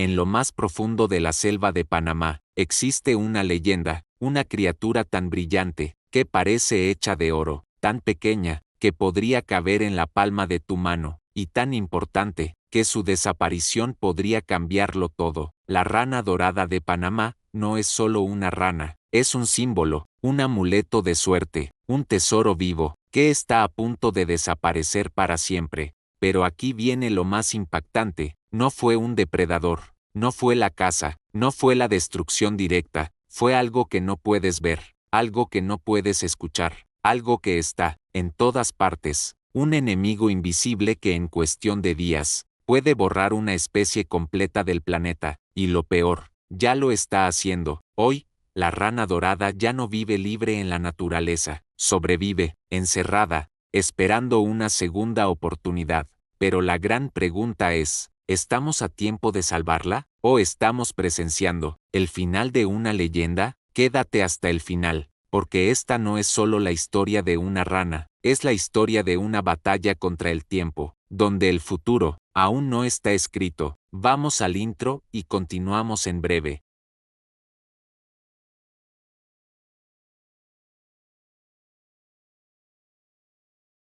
En lo más profundo de la selva de Panamá, existe una leyenda, una criatura tan brillante, que parece hecha de oro, tan pequeña, que podría caber en la palma de tu mano, y tan importante, que su desaparición podría cambiarlo todo. La rana dorada de Panamá no es solo una rana, es un símbolo, un amuleto de suerte, un tesoro vivo, que está a punto de desaparecer para siempre. Pero aquí viene lo más impactante, no fue un depredador, no fue la caza, no fue la destrucción directa, fue algo que no puedes ver, algo que no puedes escuchar, algo que está en todas partes, un enemigo invisible que en cuestión de días puede borrar una especie completa del planeta, y lo peor, ya lo está haciendo. Hoy, la rana dorada ya no vive libre en la naturaleza, sobrevive, encerrada, esperando una segunda oportunidad. Pero la gran pregunta es, ¿estamos a tiempo de salvarla? ¿O estamos presenciando el final de una leyenda? Quédate hasta el final, porque esta no es solo la historia de una rana, es la historia de una batalla contra el tiempo, donde el futuro aún no está escrito. Vamos al intro y continuamos en breve.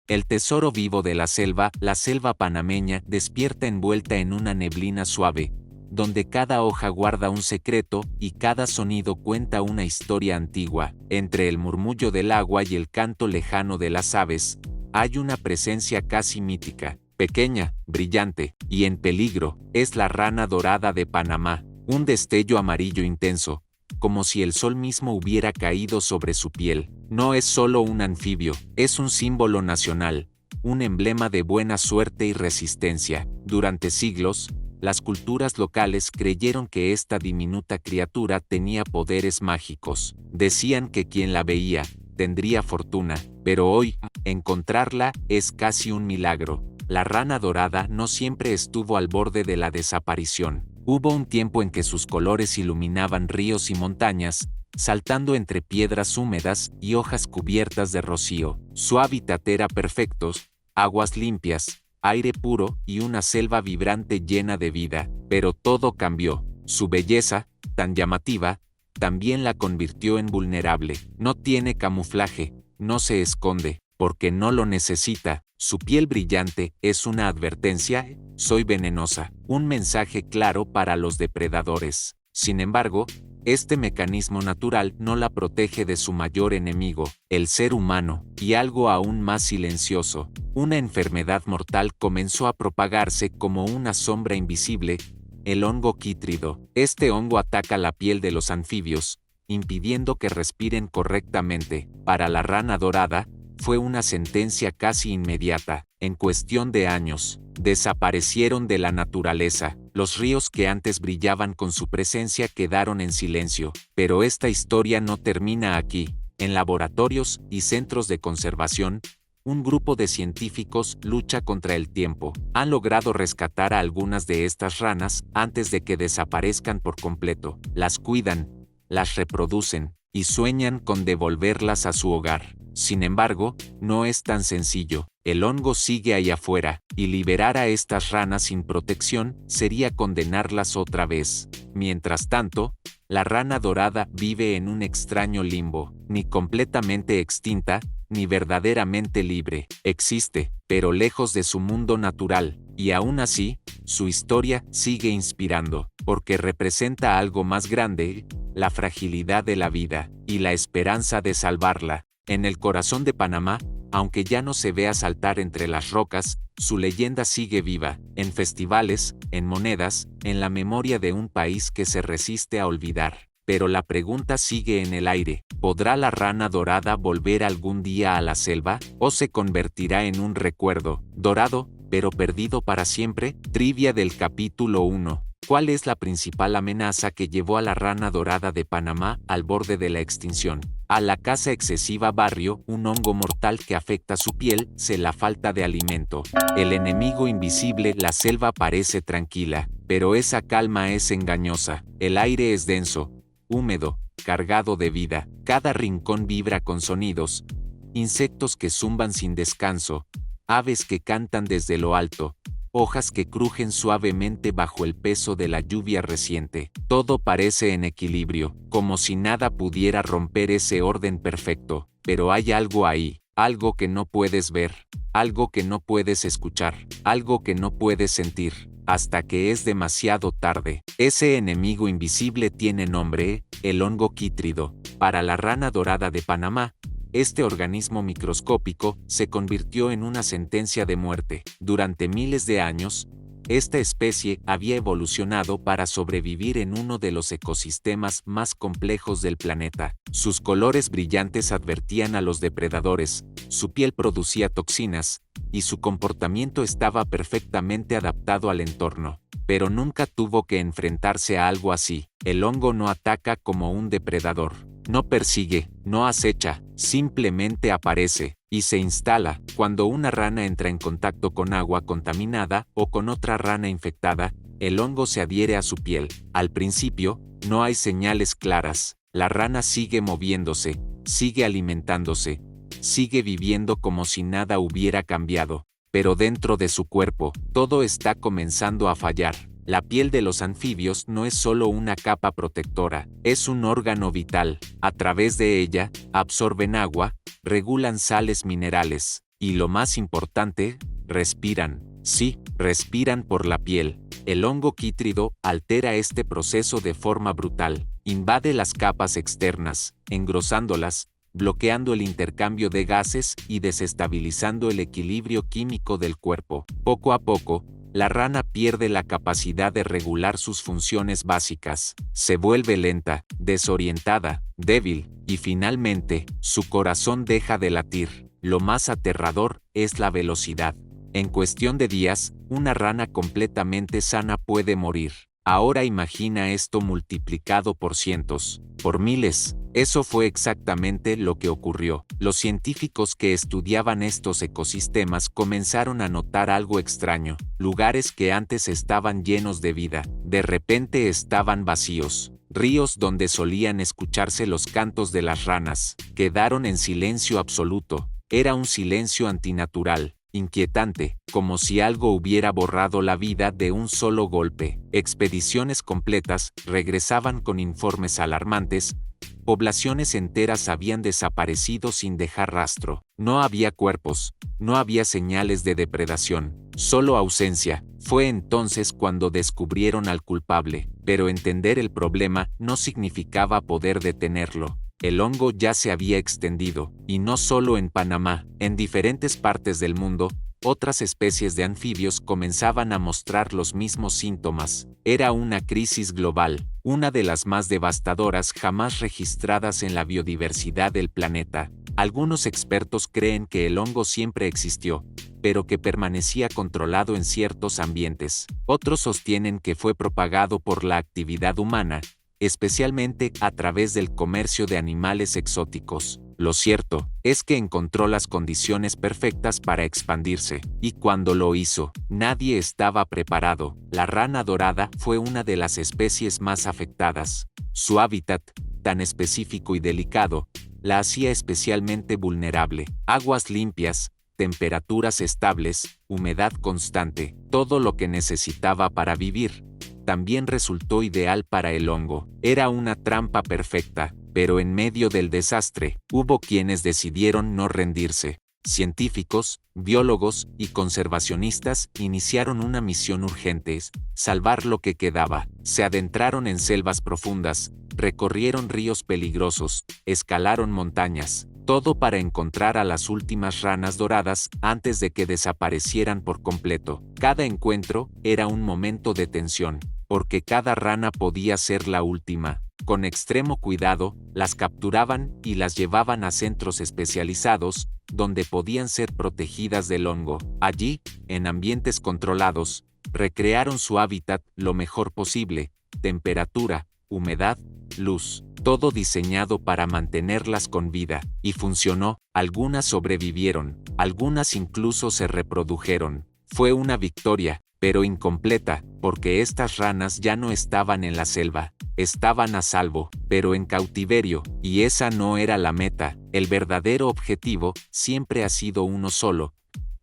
El tesoro vivo de la selva panameña, despierta envuelta en una neblina suave, donde cada hoja guarda un secreto y cada sonido cuenta una historia antigua. Entre el murmullo del agua y el canto lejano de las aves, hay una presencia casi mítica, pequeña, brillante y en peligro. Es la rana dorada de Panamá, un destello amarillo intenso, como si el sol mismo hubiera caído sobre su piel. No es solo un anfibio, es un símbolo nacional, un emblema de buena suerte y resistencia. Durante siglos, las culturas locales creyeron que esta diminuta criatura tenía poderes mágicos. Decían que quien la veía tendría fortuna, pero hoy, encontrarla es casi un milagro. La rana dorada no siempre estuvo al borde de la desaparición. Hubo un tiempo en que sus colores iluminaban ríos y montañas, saltando entre piedras húmedas y hojas cubiertas de rocío. Su hábitat era perfecto, aguas limpias, aire puro y una selva vibrante llena de vida. Pero todo cambió. Su belleza, tan llamativa, también la convirtió en vulnerable. No tiene camuflaje, no se esconde, porque no lo necesita. Su piel brillante es una advertencia: soy venenosa, un mensaje claro para los depredadores. Sin embargo, este mecanismo natural no la protege de su mayor enemigo, el ser humano, y algo aún más silencioso. Una enfermedad mortal comenzó a propagarse como una sombra invisible: el hongo quítrido. Este hongo ataca la piel de los anfibios, impidiendo que respiren correctamente. Para la rana dorada, fue una sentencia casi inmediata. En cuestión de años, desaparecieron de la naturaleza. Los ríos que antes brillaban con su presencia quedaron en silencio. Pero esta historia no termina aquí. En laboratorios y centros de conservación, un grupo de científicos lucha contra el tiempo. Han logrado rescatar a algunas de estas ranas antes de que desaparezcan por completo. Las cuidan, las reproducen y sueñan con devolverlas a su hogar. Sin embargo, no es tan sencillo. El hongo sigue ahí afuera, y liberar a estas ranas sin protección sería condenarlas otra vez. Mientras tanto, la rana dorada vive en un extraño limbo, ni completamente extinta, ni verdaderamente libre. Existe, pero lejos de su mundo natural, y aún así, su historia sigue inspirando, porque representa algo más grande: la fragilidad de la vida, y la esperanza de salvarla. En el corazón de Panamá, aunque ya no se vea saltar entre las rocas, su leyenda sigue viva, en festivales, en monedas, en la memoria de un país que se resiste a olvidar. Pero la pregunta sigue en el aire: ¿podrá la rana dorada volver algún día a la selva? ¿O se convertirá en un recuerdo, dorado, pero perdido para siempre? Trivia del capítulo 1. ¿Cuál es la principal amenaza que llevó a la rana dorada de Panamá al borde de la extinción? A la caza excesiva. Barrio, un hongo mortal que afecta su piel. C, la falta de alimento. El enemigo invisible. La selva parece tranquila, pero esa calma es engañosa. El aire es denso, húmedo, cargado de vida. Cada rincón vibra con sonidos: insectos que zumban sin descanso, aves que cantan desde lo alto, hojas que crujen suavemente bajo el peso de la lluvia reciente. Todo parece en equilibrio, como si nada pudiera romper ese orden perfecto, pero hay algo ahí, algo que no puedes ver, algo que no puedes escuchar, algo que no puedes sentir, hasta que es demasiado tarde. Ese enemigo invisible tiene nombre, el hongo quítrido. Para la rana dorada de Panamá, este organismo microscópico se convirtió en una sentencia de muerte. Durante miles de años, esta especie había evolucionado para sobrevivir en uno de los ecosistemas más complejos del planeta. Sus colores brillantes advertían a los depredadores, su piel producía toxinas, y su comportamiento estaba perfectamente adaptado al entorno. Pero nunca tuvo que enfrentarse a algo así. El hongo no ataca como un depredador. No persigue, no acecha, simplemente aparece y se instala. Cuando una rana entra en contacto con agua contaminada o con otra rana infectada, el hongo se adhiere a su piel. Al principio, no hay señales claras. La rana sigue moviéndose, sigue alimentándose, sigue viviendo como si nada hubiera cambiado. Pero dentro de su cuerpo, todo está comenzando a fallar. La piel de los anfibios no es solo una capa protectora, es un órgano vital. A través de ella, absorben agua, regulan sales minerales, y lo más importante, respiran. Sí, respiran por la piel. El hongo quítrido altera este proceso de forma brutal. Invade las capas externas, engrosándolas, bloqueando el intercambio de gases y desestabilizando el equilibrio químico del cuerpo. Poco a poco, la rana pierde la capacidad de regular sus funciones básicas, se vuelve lenta, desorientada, débil, y finalmente, su corazón deja de latir. Lo más aterrador es la velocidad. En cuestión de días, una rana completamente sana puede morir. Ahora imagina esto multiplicado por cientos, por miles. Eso fue exactamente lo que ocurrió. Los científicos que estudiaban estos ecosistemas comenzaron a notar algo extraño. Lugares que antes estaban llenos de vida, de repente estaban vacíos. Ríos donde solían escucharse los cantos de las ranas, quedaron en silencio absoluto. Era un silencio antinatural, inquietante, como si algo hubiera borrado la vida de un solo golpe. Expediciones completas regresaban con informes alarmantes. Poblaciones enteras habían desaparecido sin dejar rastro. No había cuerpos, no había señales de depredación, solo ausencia. Fue entonces cuando descubrieron al culpable, pero entender el problema no significaba poder detenerlo. El hongo ya se había extendido, y no solo en Panamá, en diferentes partes del mundo, otras especies de anfibios comenzaban a mostrar los mismos síntomas. Era una crisis global, una de las más devastadoras jamás registradas en la biodiversidad del planeta. Algunos expertos creen que el hongo siempre existió, pero que permanecía controlado en ciertos ambientes. Otros sostienen que fue propagado por la actividad humana, especialmente a través del comercio de animales exóticos. Lo cierto es que encontró las condiciones perfectas para expandirse, y cuando lo hizo, nadie estaba preparado. La rana dorada fue una de las especies más afectadas. Su hábitat, tan específico y delicado, la hacía especialmente vulnerable. Aguas limpias, temperaturas estables, humedad constante, todo lo que necesitaba para vivir. También resultó ideal para el hongo. Era una trampa perfecta, pero en medio del desastre, hubo quienes decidieron no rendirse. Científicos, biólogos y conservacionistas iniciaron una misión urgente: salvar lo que quedaba. Se adentraron en selvas profundas, recorrieron ríos peligrosos, escalaron montañas, todo para encontrar a las últimas ranas doradas antes de que desaparecieran por completo. Cada encuentro era un momento de tensión, porque cada rana podía ser la última. Con extremo cuidado, las capturaban y las llevaban a centros especializados, donde podían ser protegidas del hongo. Allí, en ambientes controlados, recrearon su hábitat lo mejor posible: temperatura, humedad, luz, todo diseñado para mantenerlas con vida. Y funcionó. Algunas sobrevivieron, algunas incluso se reprodujeron. Fue una victoria, pero incompleta, porque estas ranas ya no estaban en la selva. Estaban a salvo, pero en cautiverio, y esa no era la meta. El verdadero objetivo siempre ha sido uno solo: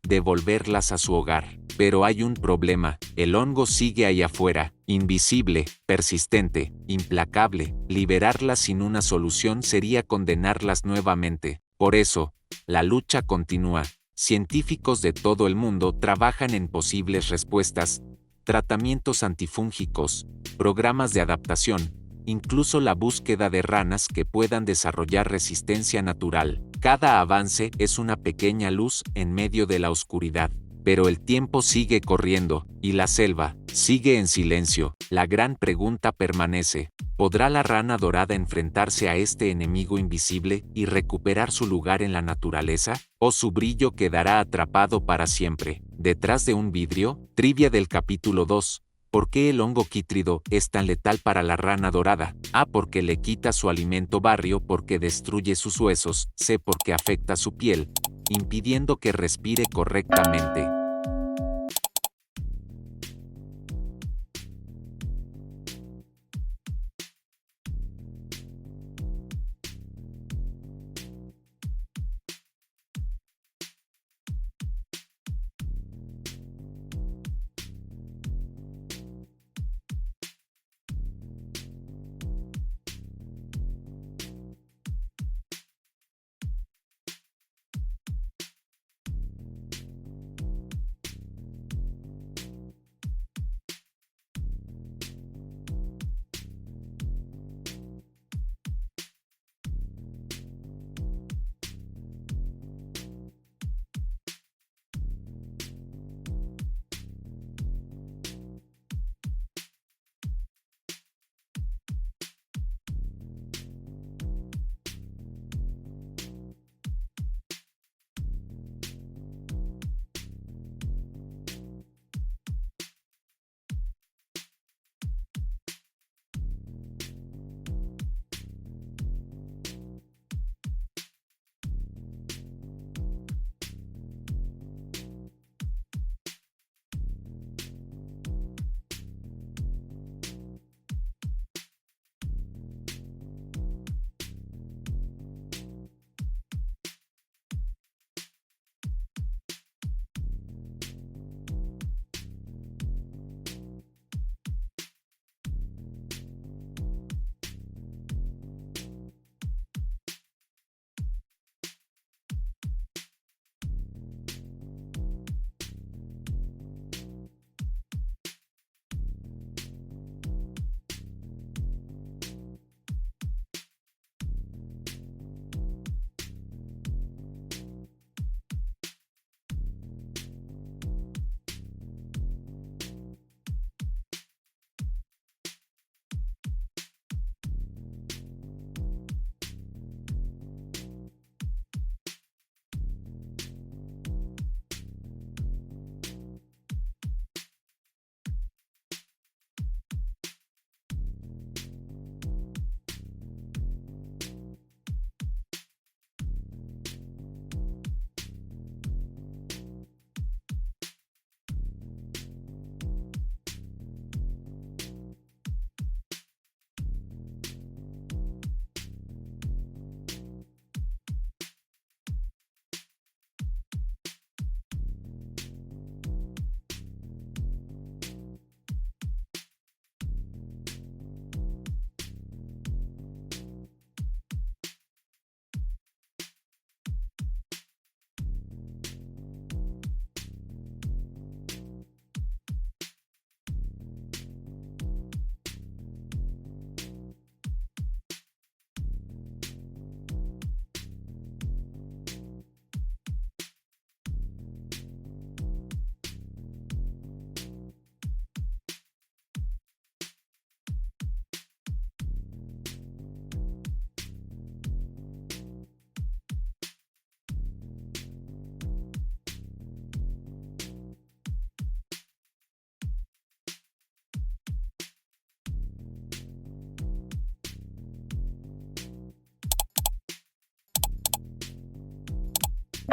devolverlas a su hogar. Pero hay un problema, el hongo sigue ahí afuera, invisible, persistente, implacable. Liberarlas sin una solución sería condenarlas nuevamente. Por eso, la lucha continúa. Científicos de todo el mundo trabajan en posibles respuestas, tratamientos antifúngicos, programas de adaptación, incluso la búsqueda de ranas que puedan desarrollar resistencia natural. Cada avance es una pequeña luz en medio de la oscuridad. Pero el tiempo sigue corriendo, y la selva sigue en silencio. La gran pregunta permanece: ¿podrá la rana dorada enfrentarse a este enemigo invisible y recuperar su lugar en la naturaleza? ¿O su brillo quedará atrapado para siempre, detrás de un vidrio? Trivia del capítulo 2. ¿Por qué el hongo quítrido es tan letal para la rana dorada? A. Porque le quita su alimento barrio, porque destruye sus huesos. C. Porque afecta su piel, impidiendo que respire correctamente.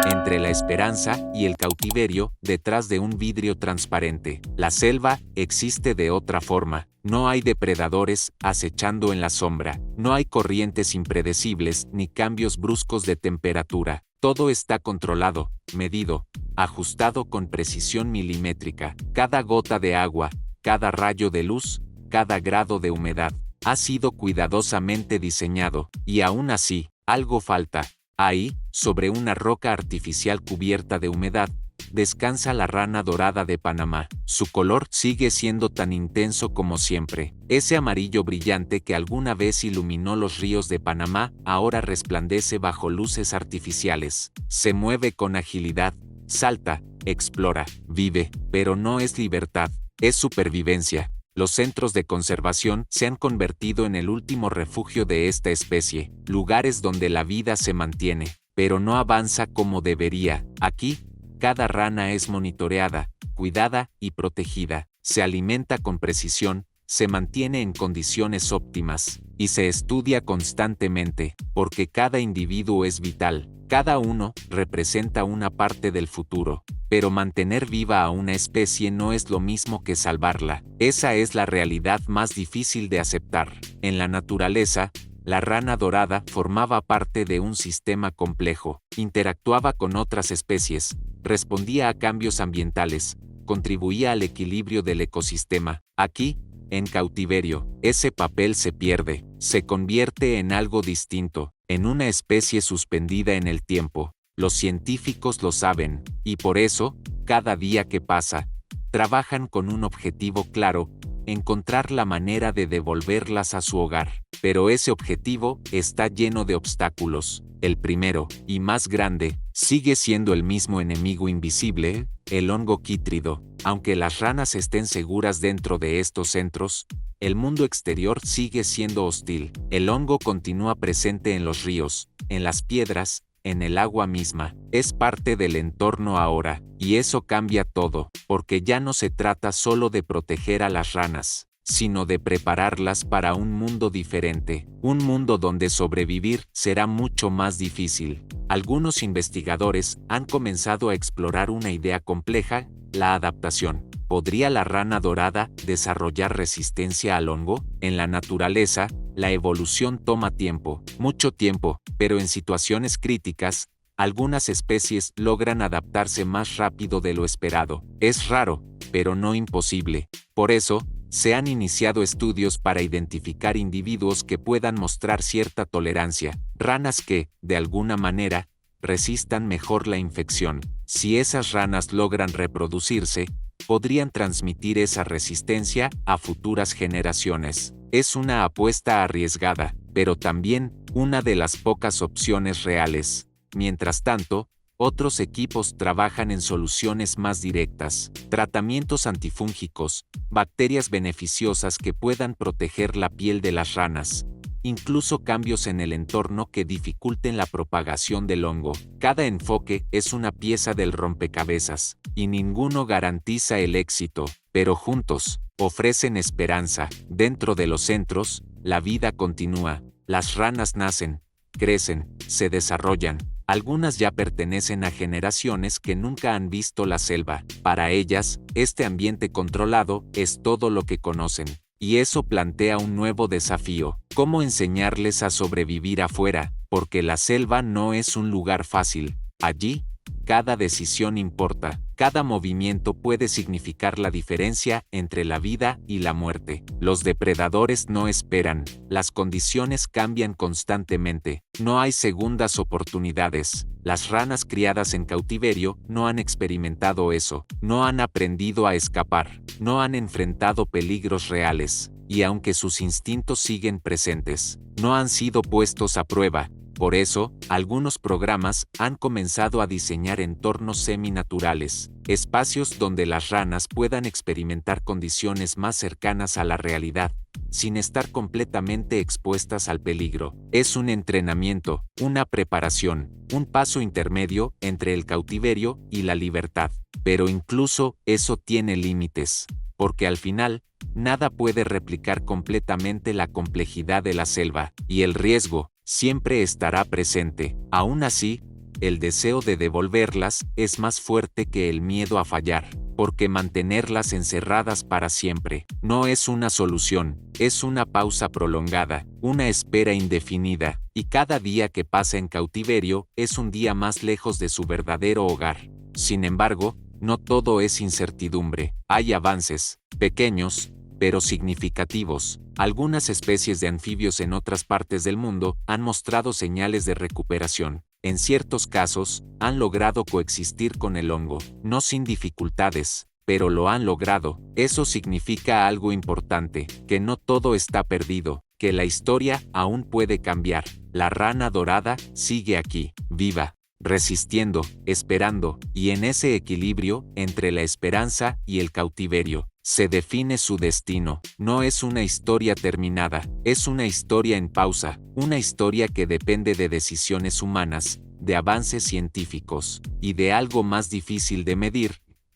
entre la esperanza y el cautiverio, detrás de un vidrio transparente. La selva existe de otra forma. No hay depredadores acechando en la sombra. No hay corrientes impredecibles ni cambios bruscos de temperatura. Todo está controlado, medido, ajustado con precisión milimétrica. Cada gota de agua, cada rayo de luz, cada grado de humedad, ha sido cuidadosamente diseñado, y aún así, algo falta. Ahí, sobre una roca artificial cubierta de humedad, descansa la rana dorada de Panamá. Su color sigue siendo tan intenso como siempre. Ese amarillo brillante que alguna vez iluminó los ríos de Panamá, ahora resplandece bajo luces artificiales. Se mueve con agilidad, salta, explora, vive, pero no es libertad, es supervivencia. Los centros de conservación se han convertido en el último refugio de esta especie, lugares donde la vida se mantiene, pero no avanza como debería. Aquí, cada rana es monitoreada, cuidada y protegida, se alimenta con precisión, se mantiene en condiciones óptimas, y se estudia constantemente, porque cada individuo es vital, cada uno representa una parte del futuro. Pero mantener viva a una especie no es lo mismo que salvarla. Esa es la realidad más difícil de aceptar. En la naturaleza, la rana dorada formaba parte de un sistema complejo, interactuaba con otras especies, respondía a cambios ambientales, contribuía al equilibrio del ecosistema. Aquí, en cautiverio, ese papel se pierde, se convierte en algo distinto, en una especie suspendida en el tiempo. Los científicos lo saben, y por eso, cada día que pasa, trabajan con un objetivo claro: encontrar la manera de devolverlas a su hogar. Pero ese objetivo está lleno de obstáculos. El primero, y más grande, sigue siendo el mismo enemigo invisible, el hongo quítrido. Aunque las ranas estén seguras dentro de estos centros, el mundo exterior sigue siendo hostil. El hongo continúa presente en los ríos, en las piedras, en el agua misma. Es parte del entorno ahora, y eso cambia todo, porque ya no se trata solo de proteger a las ranas, sino de prepararlas para un mundo diferente, un mundo donde sobrevivir será mucho más difícil. Algunos investigadores han comenzado a explorar una idea compleja: la adaptación. ¿Podría la rana dorada desarrollar resistencia al hongo? En la naturaleza, la evolución toma tiempo, mucho tiempo, pero en situaciones críticas, algunas especies logran adaptarse más rápido de lo esperado. Es raro, pero no imposible. Por eso, se han iniciado estudios para identificar individuos que puedan mostrar cierta tolerancia, ranas que, de alguna manera, resistan mejor la infección. Si esas ranas logran reproducirse, podrían transmitir esa resistencia a futuras generaciones. Es una apuesta arriesgada, pero también una de las pocas opciones reales. Mientras tanto, otros equipos trabajan en soluciones más directas: tratamientos antifúngicos, bacterias beneficiosas que puedan proteger la piel de las ranas, incluso cambios en el entorno que dificulten la propagación del hongo. Cada enfoque es una pieza del rompecabezas, y ninguno garantiza el éxito, pero juntos, ofrecen esperanza. Dentro de los centros, la vida continúa. Las ranas nacen, crecen, se desarrollan. Algunas ya pertenecen a generaciones que nunca han visto la selva. Para ellas, este ambiente controlado es todo lo que conocen. Y eso plantea un nuevo desafío: ¿cómo enseñarles a sobrevivir afuera? Porque la selva no es un lugar fácil. Allí, cada decisión importa, cada movimiento puede significar la diferencia entre la vida y la muerte. Los depredadores no esperan, las condiciones cambian constantemente, no hay segundas oportunidades. Las ranas criadas en cautiverio no han experimentado eso, no han aprendido a escapar, no han enfrentado peligros reales, y aunque sus instintos siguen presentes, no han sido puestos a prueba. Por eso, algunos programas han comenzado a diseñar entornos seminaturales, espacios donde las ranas puedan experimentar condiciones más cercanas a la realidad, sin estar completamente expuestas al peligro. Es un entrenamiento, una preparación, un paso intermedio entre el cautiverio y la libertad. Pero incluso eso tiene límites, porque al final, nada puede replicar completamente la complejidad de la selva, y el riesgo siempre estará presente. Aún así, el deseo de devolverlas es más fuerte que el miedo a fallar, porque mantenerlas encerradas para siempre no es una solución, es una pausa prolongada, una espera indefinida, y cada día que pasa en cautiverio es un día más lejos de su verdadero hogar. Sin embargo, no todo es incertidumbre, hay avances, pequeños, pero significativos. Algunas especies de anfibios en otras partes del mundo han mostrado señales de recuperación. En ciertos casos, han logrado coexistir con el hongo, no sin dificultades, pero lo han logrado. Eso significa algo importante, que no todo está perdido, que la historia aún puede cambiar. La rana dorada sigue aquí, viva, resistiendo, esperando, y en ese equilibrio, entre la esperanza y el cautiverio, se define su destino. No es una historia terminada, es una historia en pausa, una historia que depende de decisiones humanas, de avances científicos, y de algo más difícil de medir,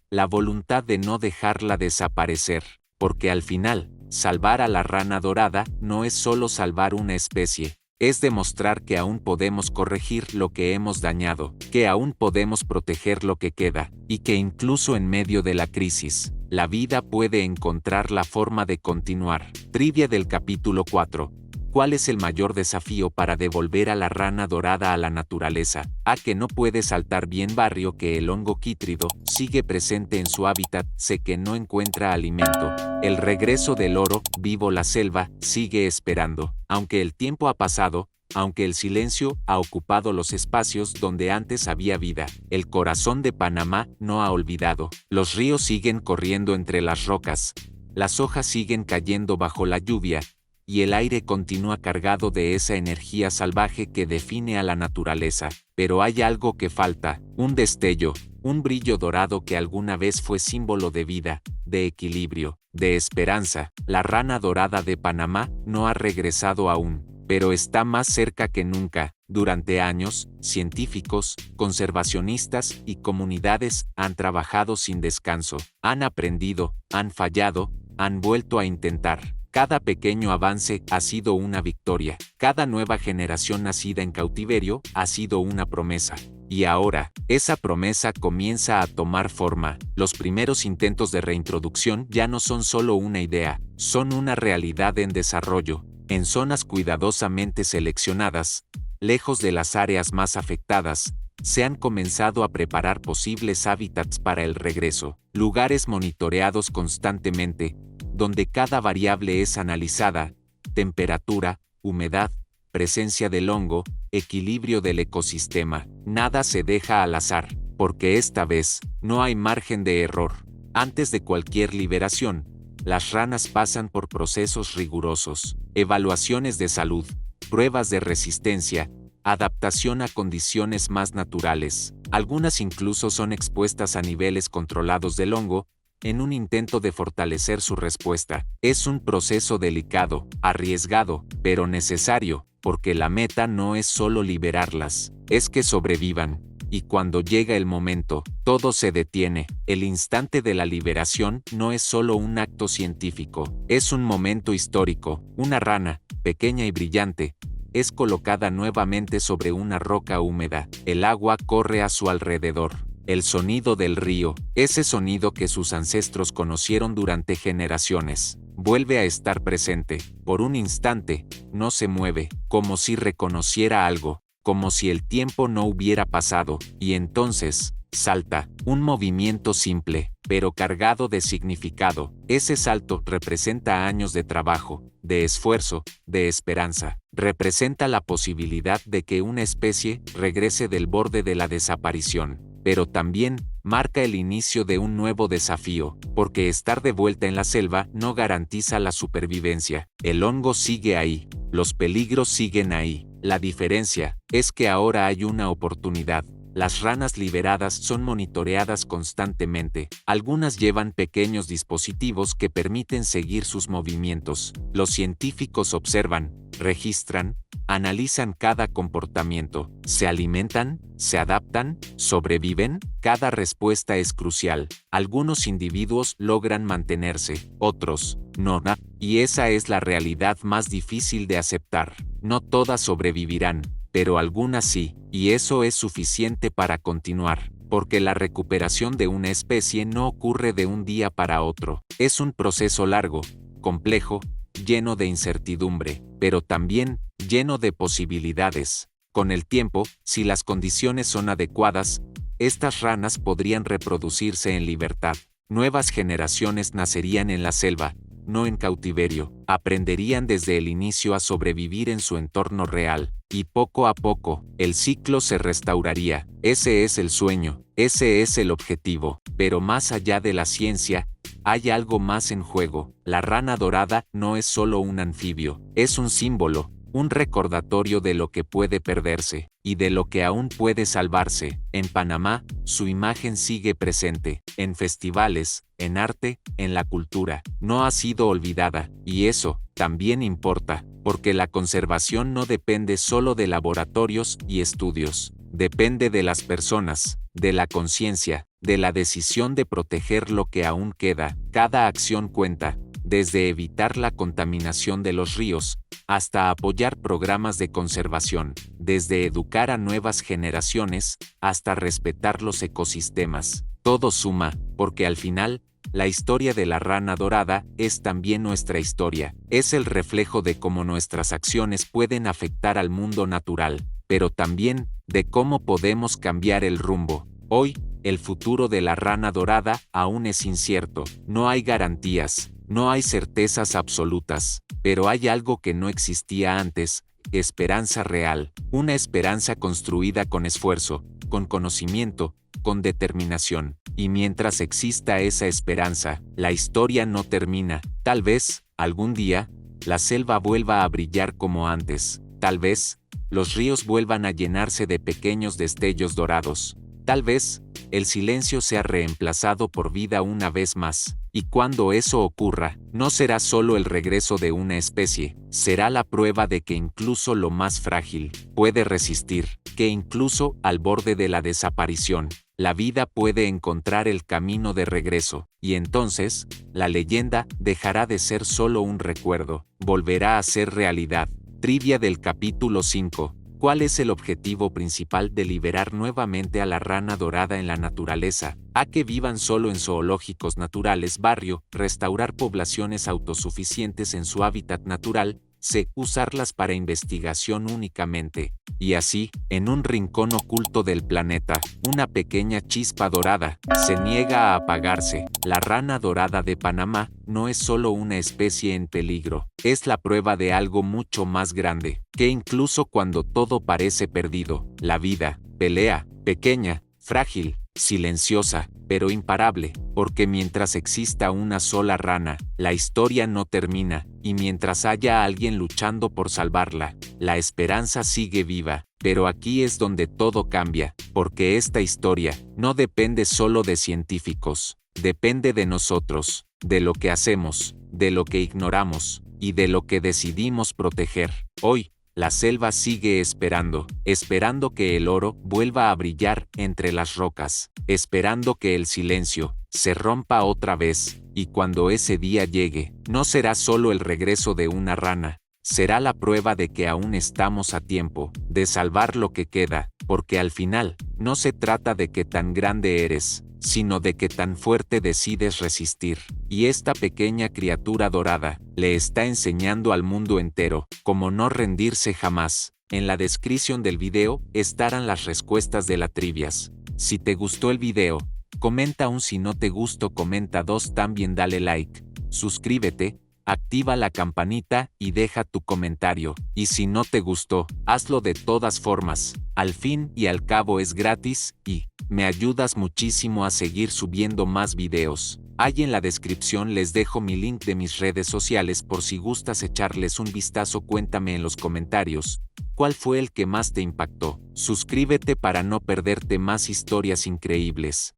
la voluntad de no dejarla desaparecer, porque al final, salvar a la rana dorada no es solo salvar una especie, es demostrar que aún podemos corregir lo que hemos dañado, que aún podemos proteger lo que queda, y que incluso en medio de la crisis, la vida puede encontrar la forma de continuar. Trivia del capítulo 4. ¿Cuál es el mayor desafío para devolver a la rana dorada a la naturaleza? A que no puede saltar bien barrio que el hongo quítrido sigue presente en su hábitat, sé que no encuentra alimento. El regreso del oro, vivo la selva, sigue esperando. Aunque el tiempo ha pasado, aunque el silencio ha ocupado los espacios donde antes había vida, el corazón de Panamá no ha olvidado. Los ríos siguen corriendo entre las rocas, las hojas siguen cayendo bajo la lluvia, y el aire continúa cargado de esa energía salvaje que define a la naturaleza. Pero hay algo que falta, un destello, un brillo dorado que alguna vez fue símbolo de vida, de equilibrio, de esperanza. La rana dorada de Panamá no ha regresado aún, pero está más cerca que nunca. Durante años, científicos, conservacionistas y comunidades han trabajado sin descanso, han aprendido, han fallado, han vuelto a intentar. Cada pequeño avance ha sido una victoria, cada nueva generación nacida en cautiverio ha sido una promesa. Y ahora, esa promesa comienza a tomar forma. Los primeros intentos de reintroducción ya no son solo una idea, son una realidad en desarrollo, en zonas cuidadosamente seleccionadas, lejos de las áreas más afectadas. Se han comenzado a preparar posibles hábitats para el regreso, lugares monitoreados constantemente, donde cada variable es analizada, temperatura, humedad, presencia del hongo, equilibrio del ecosistema. Nada se deja al azar, porque esta vez no hay margen de error. Antes de cualquier liberación, las ranas pasan por procesos rigurosos, evaluaciones de salud, pruebas de resistencia, adaptación a condiciones más naturales. Algunas incluso son expuestas a niveles controlados del hongo, en un intento de fortalecer su respuesta. Es un proceso delicado, arriesgado, pero necesario, porque la meta no es solo liberarlas, es que sobrevivan. Y cuando llega el momento, todo se detiene. El instante de la liberación no es solo un acto científico, es un momento histórico. Una rana, pequeña y brillante, es colocada nuevamente sobre una roca húmeda. El agua corre a su alrededor. El sonido del río, ese sonido que sus ancestros conocieron durante generaciones, vuelve a estar presente. Por un instante, no se mueve, como si reconociera algo, como si el tiempo no hubiera pasado, y entonces, salta, un movimiento simple, pero cargado de significado. Ese salto representa años de trabajo, de esfuerzo, de esperanza. Representa la posibilidad de que una especie regrese del borde de la desaparición. Pero también marca el inicio de un nuevo desafío, porque estar de vuelta en la selva no garantiza la supervivencia. El hongo sigue ahí, los peligros siguen ahí. La diferencia es que ahora hay una oportunidad. Las ranas liberadas son monitoreadas constantemente. Algunas llevan pequeños dispositivos que permiten seguir sus movimientos. Los científicos observan, registran, analizan cada comportamiento. ¿Se alimentan? ¿Se adaptan? ¿Sobreviven? Cada respuesta es crucial. Algunos individuos logran mantenerse, otros no. Y esa es la realidad más difícil de aceptar. No todas sobrevivirán. pero algunas sí, y eso es suficiente para continuar, porque la recuperación de una especie no ocurre de un día para otro. Es un proceso largo, complejo, lleno de incertidumbre, pero también lleno de posibilidades. Con el tiempo, si las condiciones son adecuadas, estas ranas podrían reproducirse en libertad. Nuevas generaciones nacerían en la selva, no en cautiverio, aprenderían desde el inicio a sobrevivir en su entorno real, y poco a poco, el ciclo se restauraría. Ese es el sueño, ese es el objetivo, pero más allá de la ciencia, hay algo más en juego. La rana dorada no es solo un anfibio, es un símbolo, un recordatorio de lo que puede perderse, y de lo que aún puede salvarse. En Panamá, su imagen sigue presente, en festivales, en arte, en la cultura. No ha sido olvidada, y eso también importa, porque la conservación no depende solo de laboratorios y estudios, depende de las personas, de la conciencia, de la decisión de proteger lo que aún queda. Cada acción cuenta, desde evitar la contaminación de los ríos, hasta apoyar programas de conservación, desde educar a nuevas generaciones, hasta respetar los ecosistemas. Todo suma, porque al final, la historia de la rana dorada es también nuestra historia. Es el reflejo de cómo nuestras acciones pueden afectar al mundo natural, pero también de cómo podemos cambiar el rumbo. Hoy, el futuro de la rana dorada aún es incierto. No hay garantías, no hay certezas absolutas, pero hay algo que no existía antes: esperanza real. Una esperanza construida con esfuerzo, con conocimiento, con determinación. Y mientras exista esa esperanza, la historia no termina. Tal vez, algún día, la selva vuelva a brillar como antes. Tal vez, los ríos vuelvan a llenarse de pequeños destellos dorados. Tal vez, el silencio sea reemplazado por vida una vez más. Y cuando eso ocurra, no será solo el regreso de una especie, será la prueba de que incluso lo más frágil puede resistir, que incluso al borde de la desaparición, la vida puede encontrar el camino de regreso, y entonces, la leyenda dejará de ser solo un recuerdo, volverá a ser realidad. Trivia del capítulo 5. ¿Cuál es el objetivo principal de liberar nuevamente a la rana dorada en la naturaleza? A que vivan solo en zoológicos naturales. Barrio, restaurar poblaciones autosuficientes en su hábitat natural. C. Usarlas para investigación únicamente. Y así, en un rincón oculto del planeta, una pequeña chispa dorada se niega a apagarse. La rana dorada de Panamá no es solo una especie en peligro, es la prueba de algo mucho más grande, que incluso cuando todo parece perdido, la vida pelea, pequeña, frágil, silenciosa, pero imparable, porque mientras exista una sola rana, la historia no termina, y mientras haya alguien luchando por salvarla, la esperanza sigue viva. Pero aquí es donde todo cambia, porque esta historia no depende solo de científicos, depende de nosotros, de lo que hacemos, de lo que ignoramos, y de lo que decidimos proteger. Hoy, la selva sigue esperando, esperando que el oro vuelva a brillar entre las rocas, esperando que el silencio se rompa otra vez, y cuando ese día llegue, no será solo el regreso de una rana, será la prueba de que aún estamos a tiempo de salvar lo que queda, porque al final, no se trata de qué tan grande eres, sino de qué tan fuerte decides resistir. Y esta pequeña criatura dorada le está enseñando al mundo entero cómo no rendirse jamás. En la descripción del video estarán las respuestas de las trivias. Si te gustó el video, comenta un. Si no te gustó, comenta 2. También dale like, suscríbete, activa la campanita y deja tu comentario. Y si no te gustó, hazlo de todas formas. Al fin y al cabo es gratis y me ayudas muchísimo a seguir subiendo más videos. Ahí en la descripción les dejo mi link de mis redes sociales por si gustas echarles un vistazo. Cuéntame en los comentarios cuál fue el que más te impactó. Suscríbete para no perderte más historias increíbles.